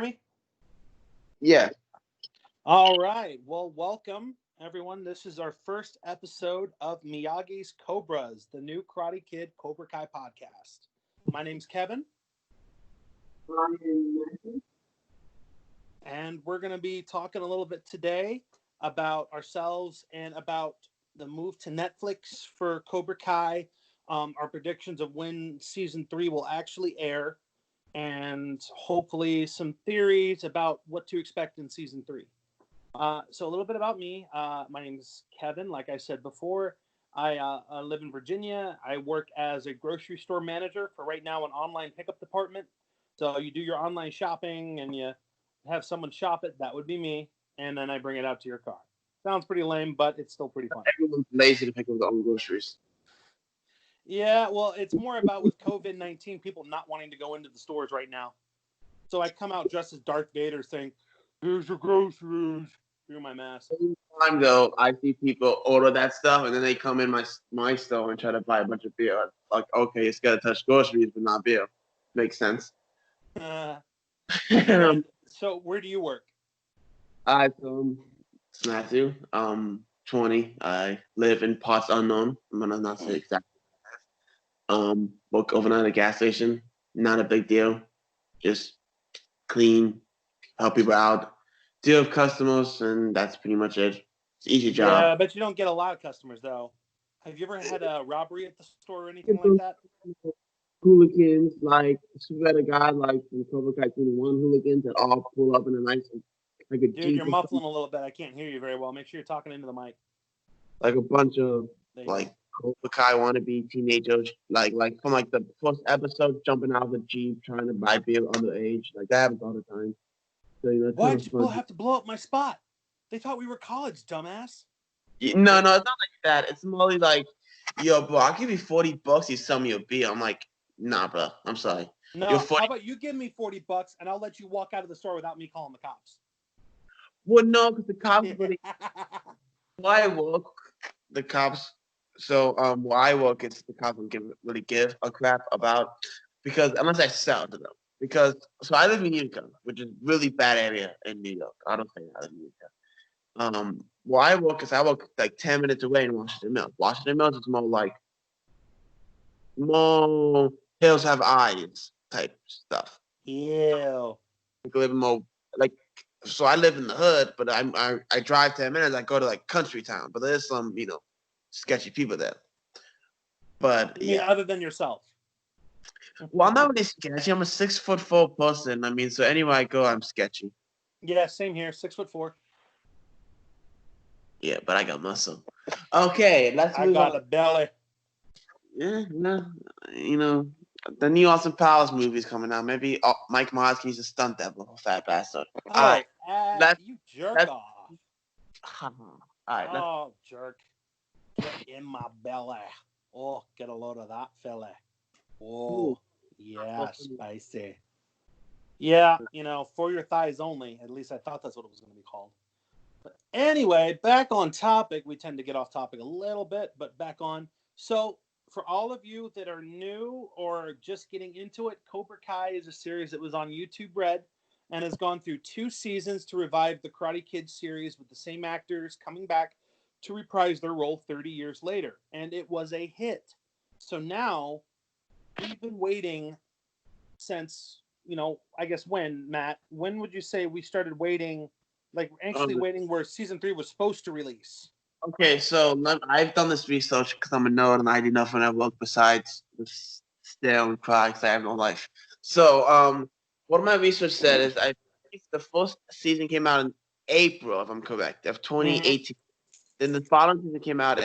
Me? Yeah. All right. Well, welcome, everyone. This is our first episode of Miyagi's Cobras, the new Karate Kid Cobra Kai podcast. My name's Kevin, and we're going to be talking a little bit today about ourselves and about the move to Netflix for Cobra Kai, our predictions of when season 3 will actually air, and hopefully some theories about what to expect in season 3. So a little bit about me. My name is Kevin. Like I said before, I live in Virginia. I work as a grocery store manager for right now an online pickup department. So you do your online shopping and you have someone shop it. That would be me. And then I bring it out to your car. Sounds pretty lame, but it's still pretty fun. Everyone's lazy to pick up their own groceries. Yeah, well, it's more about with COVID-19, people not wanting to go into the stores right now. So I come out dressed as Darth Vader saying, "Here's your groceries," through my mask. Every time though, I see people order that stuff and then they come in my store and try to buy a bunch of beer. Like, okay, it's gotta touch groceries, but not beer. Makes sense. And so where do you work? It's Matthew. 20. I live in parts unknown. I'm gonna not say exactly. Work overnight at a gas station. Not a big deal. Just clean, help people out, deal with customers, and that's pretty much it. It's an easy job. Yeah, but you don't get a lot of customers, though. Have you ever had a robbery at the store or anything like that? Hooligans, like swear to God, like from Cobra Kai 21 hooligans that all pull up in a nice, like a Dude, Jeep, you're muffling a little bit. I can't hear you very well. Make sure you're talking into the mic. like a bunch of like Cobra Kai wannabe teenagers, like from like the first episode, jumping out of the Jeep, trying to buy beer underage. Like that happens all the time. So Why'd you have to blow up my spot? They thought we were college, dumbass. No, it's not like that. It's more like, yo, bro, I'll give you $40. You sell me a beer. I'm like, nah, bro. I'm sorry. No, how about you give me $40 and I'll let you walk out of the store without me calling the cops? Well, no, because the cops really. Why I work, the cops. So where I work, it's the cops don't really give a crap about, because unless I sell to them. Because so I live in Utica, which is really bad area in New York. I don't think I live in Utica. Where I work is I work like 10 minutes away in Washington Mills. Washington Mills is more hills have eyes type stuff. Ew. Like a little more like, so I live in the hood, but I drive 10 minutes. I go to like country town, but there's some sketchy people there. But you mean other than yourself? Well, I'm not really sketchy. I'm a 6'4" person. I mean, so anywhere I go, I'm sketchy. Yeah, same here. 6'4". Yeah, but I got muscle. Okay, let's move on. I got a belly. Yeah, the new Austin Powers movie's coming out. Maybe Mike Myers can use a stunt double, fat bastard. Oh, you jerk off. All right. Oh, jerk. Get in my belly. Oh, get a load of that, fella. Oh, yeah, spicy. Yeah, for your thighs only. At least I thought that's what it was going to be called. But anyway, back on topic. We tend to get off topic a little bit, but back on. So, for all of you that are new or just getting into it, Cobra Kai is a series that was on YouTube Red and has gone through 2 seasons to revive the Karate Kid series with the same actors coming back to reprise their role 30 years later. And it was a hit. So now, we've been waiting since, I guess when, Matt? When would you say we started waiting, like anxiously waiting where season 3 was supposed to release? Okay, so I've done this research because I'm a nerd and I do nothing at work besides stare and cry because I have no life. So, what my research said is I think the first season came out in April, if I'm correct, of 2018. Mm-hmm. Then the following season came out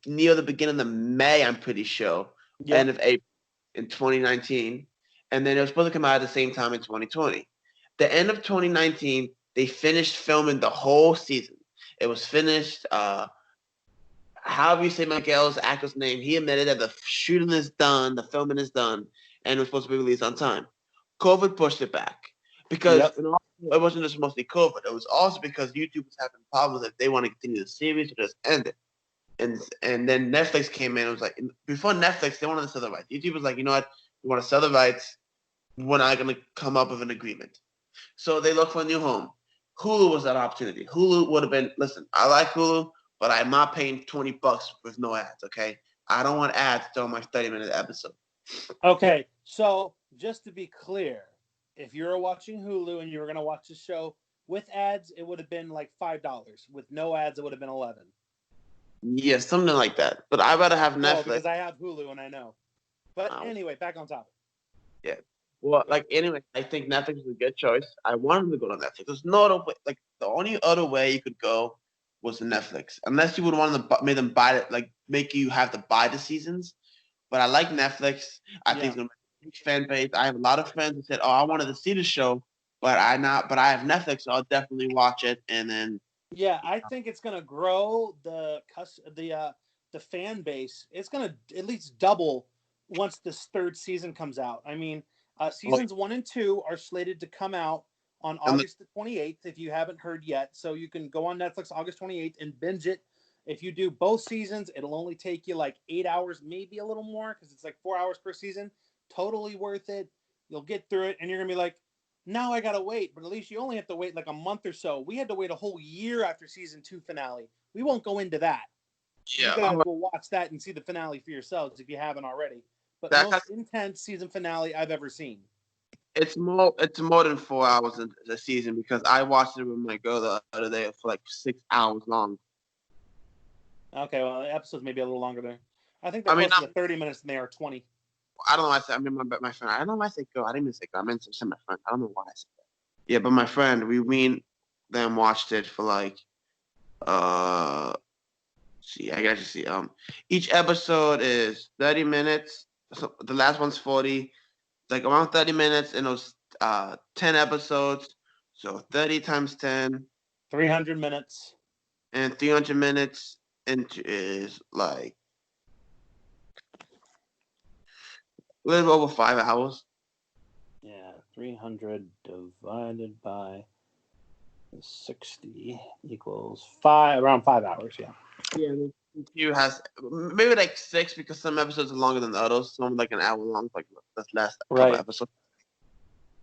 near the beginning of May, I'm pretty sure, end of April in 2019. And then it was supposed to come out at the same time in 2020. The end of 2019, they finished filming the whole season. It was finished. However you say Miguel's actor's name, he admitted that the shooting is done, the filming is done, and it was supposed to be released on time. COVID pushed it back because it wasn't just mostly COVID. It was also because YouTube was having problems that they want to continue the series or just end it. And then Netflix came in and was like, before Netflix, they wanted to sell the rights. YouTube was like, you know what? We want to sell the rights. We're not going to come up with an agreement. So they look for a new home. Hulu was that opportunity. Hulu would have been, listen, I like Hulu, but I'm not paying $20 with no ads, okay? I don't want ads during my 30-minute episode. Okay, so just to be clear, if you were watching Hulu and you were going to watch the show with ads, it would have been like $5. With no ads, it would have been 11. Yeah, something like that. But I'd rather have Well, Netflix. because I have Hulu and I know. But anyway, back on topic. Yeah. Well, like anyway, I think Netflix is a good choice. I wanted to go to Netflix. There's no other way. Like the only other way you could go was to Netflix, unless you would want to make them buy it, like make you have to buy the seasons. But I like Netflix. I think it's gonna be a huge fan base. I have a lot of friends who said, "Oh, I wanted to see the show, but I have Netflix, so I'll definitely watch it." And then Yeah, I think it's going to grow the fan base. It's going to at least double once this third season comes out. I mean, seasons 1 and 2 are slated to come out on August the 28th. If you haven't heard yet, so you can go on Netflix August 28th and binge it. If you do both seasons, it'll only take you like 8 hours, maybe a little more, because it's like 4 hours per season. Totally worth it. You'll get through it, and you're gonna be like, now I gotta wait, but at least you only have to wait like a month or so. We had to wait a whole year after season 2 finale. We won't go into that. You guys will watch that and see the finale for yourselves if you haven't already. But most intense season finale I've ever seen. It's more than 4 hours a season because I watched it with my girl the other day for like 6 hours long. Okay, well, the episodes may be a little longer there. I think they're closer to 30 minutes than they are 20. I don't know why I said. I mean, my friend. I don't know why I said girl. I didn't even say girl. I meant to say my friend. I don't know why I said that. Yeah, but my friend, we then watched it for like, see, I gotta see. Each episode is 30 minutes. So the last one's 40. Like around 30 minutes, and it was 10 episodes. So 30 times 10. 300 minutes. And 300 minutes is like a little over 5 hours. Yeah, 300 divided by 60 equals around 5 hours. Yeah. Yeah. You has maybe like 6 because some episodes are longer than the others. Some like an hour long, like the last couple episodes.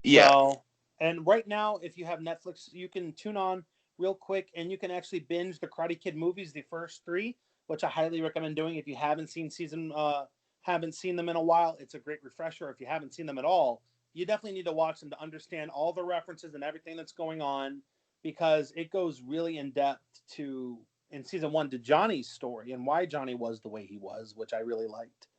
Yeah. So, and right now, if you have Netflix, you can tune on real quick and you can actually binge the Karate Kid movies, the first 3, which I highly recommend doing if you haven't seen haven't seen them in a while. It's a great refresher. If you haven't seen them at all, you definitely need to watch them to understand all the references and everything that's going on, because it goes really in depth in season 1 to Johnny's story and why Johnny was the way he was, which I really liked.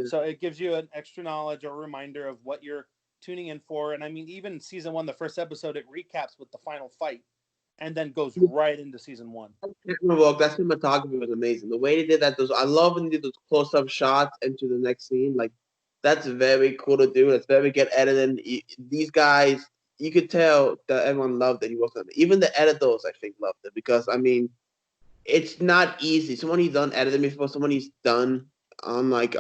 So it gives you an extra knowledge or a reminder of what you're tuning in for. And I mean, even season 1, the first episode, it recaps with the final fight and then goes right into season 1. That cinematography was amazing. The way they did that, I love when they did those close-up shots into the next scene. Like, that's very cool to do. That's very good editing. These guys, you could tell that everyone loved it. He worked on it. Even the editors, I think, loved it because, I mean, it's not easy. Someone who's done editing before, someone who's done on like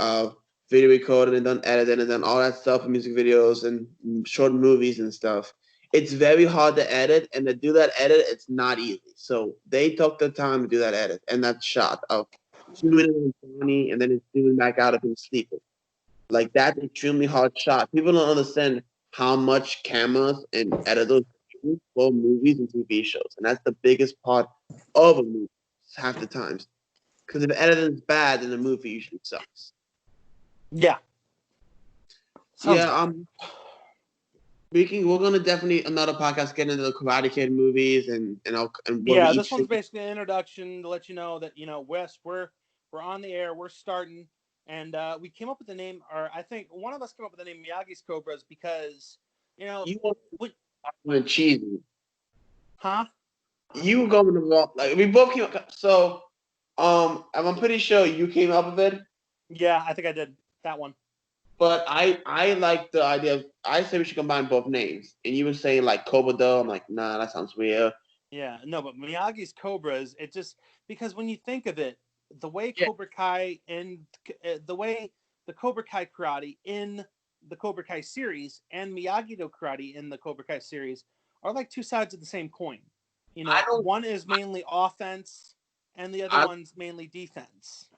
video recording and done editing and done all that stuff, music videos and short movies and stuff. It's very hard to edit, and to do that edit, it's not easy. So they took the time to do that edit and that shot of 2 minutes and 20, and then it's zooming back out of him sleeping. Like that's an extremely hard shot. People don't understand how much cameras and editors use for movies and TV shows, and that's the biggest part of a movie half the times. Because if editing is bad, then the movie usually sucks. Yeah. We're gonna definitely another podcast get into the Karate Kid movies and this one's basically an introduction to let you know that Wes, we're on the air, we're starting, and we came up with the name, or I think one of us came up with the name Miyagi's Cobras because you went cheesy, huh? You were going to wrong. Like we both came. So, I'm pretty sure you came up with it. Yeah, I think I did that one. But I like the idea of, I say we should combine both names. And you were saying like Cobra though. I'm like, nah, that sounds weird. Yeah, no, but Miyagi's Cobras, it just, because when you think of it, the way Cobra Kai and the way the Cobra Kai karate in the Cobra Kai series and Miyagi-Do karate in the Cobra Kai series are like two sides of the same coin. One is mainly offense and the other one's mainly defense.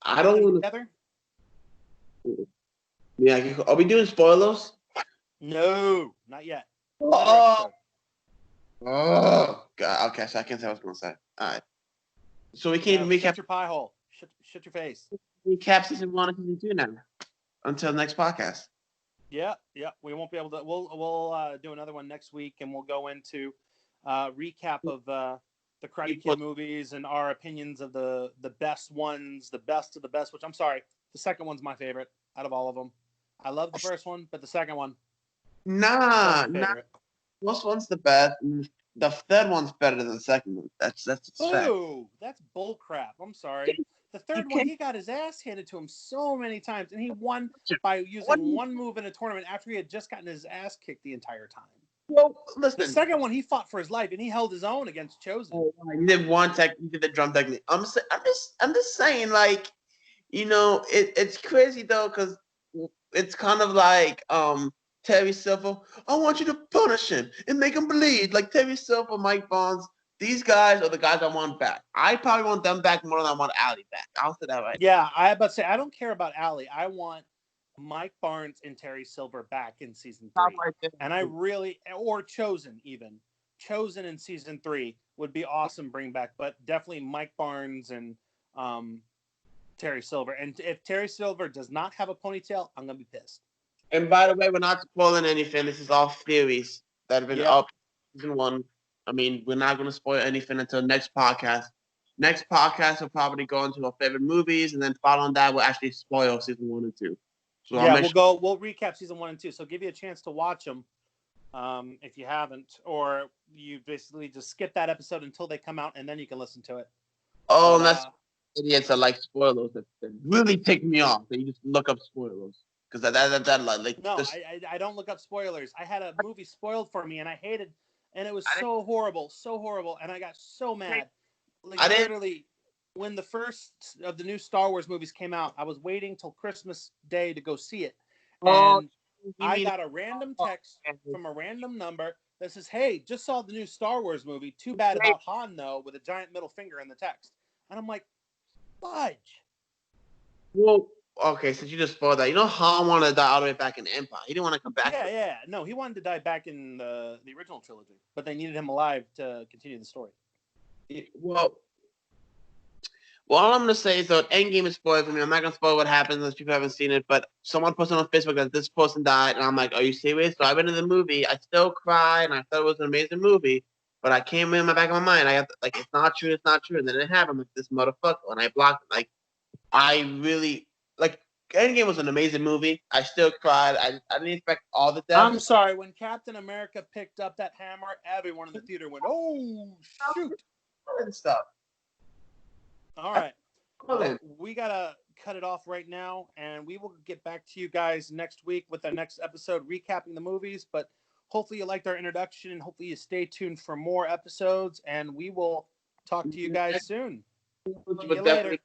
I don't want together. Yeah, are we doing spoilers? No, not yet. Oh, oh, God. Okay, so I can't say what I was going to say. All right. So we can recap. Shut your pie hole. Shut your face. Recap season 1 and season 2 now. Until next podcast. Yeah. We won't be able to. We'll do another one next week, and we'll go into recap of the Karate Kid movies and our opinions of the best ones, the best of the best. Which I'm sorry, the second one's my favorite out of all of them. I love the first one, but the second one, Nah. First one's the best. The third one's better than the second one. That's a fact. Ooh, that's bullcrap. I'm sorry. The third one, he got his ass handed to him so many times, and he won by using one move in a tournament after he had just gotten his ass kicked the entire time. Well, listen. The second one, he fought for his life, and he held his own against Chosen. He did he did the drum technique. I'm just saying, like, it's crazy though, because it's kind of like Terry Silver. I want you to punish him and make him bleed, like Terry Silver, Mike Barnes. These guys are the guys I want back. I probably want them back more than I want Ali back. I'll say that right. Yeah, I about to say I don't care about Ali. I want Mike Barnes and Terry Silver back in season 3, and I really or Chosen even. Chosen in season 3 would be awesome. Bring back, but definitely Mike Barnes and Terry Silver. And if Terry Silver does not have a ponytail, I'm gonna be pissed. And by the way, we're not spoiling anything. This is all theories that have been up season 1. I mean, we're not going to spoil anything until next podcast. Next podcast, we'll probably go into our favorite movies, and then following that, we'll actually spoil season 1 and 2. So we'll recap season 1 and 2. So give you a chance to watch them if you haven't, or you basically just skip that episode until they come out, and then you can listen to it. Oh, and that's idiots that like spoilers that really tick me off. That you just look up spoilers. Because I don't look up spoilers. I had a movie spoiled for me, and I hated, and it was so horrible, and I got so mad. Like literally, when the first of the new Star Wars movies came out, I was waiting till Christmas Day to go see it, and I got a random text from a random number that says, "Hey, just saw the new Star Wars movie. Too bad about Han, though," with a giant middle finger in the text, and I'm like, fudge. Well. Okay, since you just spoiled that, Han wanted to die all the way back in Empire. He didn't want to come back. Yeah. No, he wanted to die back in the original trilogy, but they needed him alive to continue the story. Well, all I'm going to say is that Endgame is spoiled for me. I'm not going to spoil what happens unless people haven't seen it, but someone posted on Facebook that this person died, and I'm like, are you serious? So I went to the movie. I still cried, and I thought it was an amazing movie, but I came in my back of my mind. I have to, like, it's not true, and then it happened with this motherfucker, and I blocked it. Like, I really... Like, Endgame was an amazing movie. I still cried. I didn't expect all the deaths. I'm sorry. When Captain America picked up that hammer, everyone in the theater went, "Oh, shoot!" And stuff. All right. Well, we got to cut it off right now, and we will get back to you guys next week with our next episode recapping the movies. But hopefully you liked our introduction, and hopefully you stay tuned for more episodes, and we will talk to you guys soon. See you later.